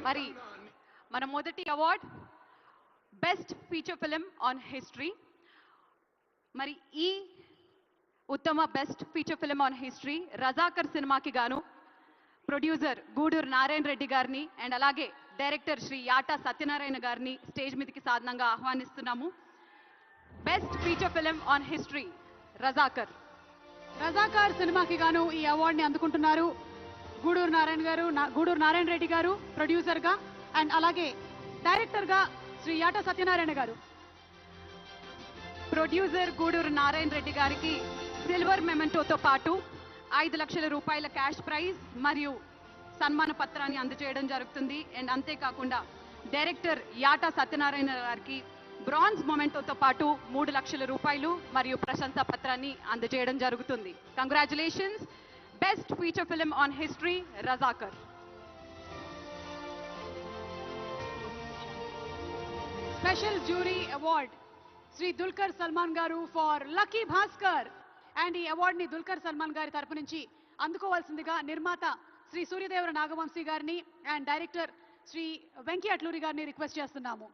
మరి మన మొదటి award best feature film on history. మరి ఈ ఉత్తమ best feature film on history Razakar సినిమాకి గాను ప్రొడ్యూసర్ గూడూరు నారాయణ రెడ్డి గారిని అండ్ అలాగే డైరెక్టర్ శ్రీ యాటా సత్యనారాయణ గారిని స్టేజ్ మీదకి సాధనంగా ఆహ్వానిస్తున్నాము. Best feature film on history Razakar. Razakar సినిమాకి గాను ఈ అవార్డుని అందుకుంటున్నారు గూడూరు నారాయణ రెడ్డి గారు ప్రొడ్యూసర్ గా అండ్ అలాగే డైరెక్టర్ గా శ్రీ యాటా సత్యనారాయణ గారు. ప్రొడ్యూసర్ గూడూరు నారాయణ రెడ్డి గారికి సిల్వర్ మెమెంటోతో పాటు 5 లక్షల రూపాయల క్యాష్ ప్రైజ్ మరియు సన్మాన పత్రాన్ని అందజేయడం జరుగుతుంది. అండ్ అంతేకాకుండా డైరెక్టర్ యాటా సత్యనారాయణ గారికి బ్రాంజ్ మొమెంటోతో పాటు 3 లక్షల రూపాయలు మరియు ప్రశంసా పత్రాన్ని అందజేయడం జరుగుతుంది. Congratulations. Best feature film on history Razakar. Special jury award Shri Dulquer Salmaan గారు ఫర్ లక్కీ భాస్కర్. అండ్ ఈ అవార్డుని దుల్కర్ సల్మాన్ గారి తరపు నుంచి అందుకోవాల్సిందిగా నిర్మాత శ్రీ సూర్యదేవర నాగవంశీ గారిని అండ్ డైరెక్టర్ శ్రీ వెంకీ అట్లూరి గారిని రిక్వెస్ట్ చేస్తున్నాము.